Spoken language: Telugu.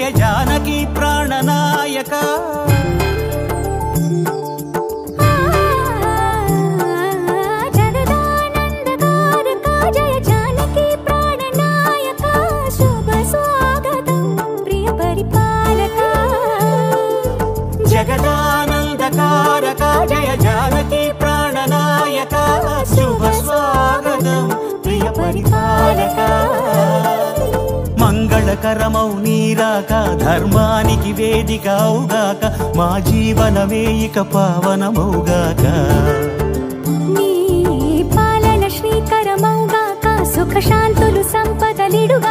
జయ జానకి ప్రాణనాయక జగదానందకారక జయ జానకి ప్రాణనాయక శుభ స్వాగతం ప్రియ పరిపాలక మంగళకరమౌ నీరాక ధర్మానికి వేదిక అవుగాక మా జీవనమే ఇక పావనమౌగాక నీ పాలన శ్రీకరమౌగాక సుఖ శాంతులు సంపదలిడుగా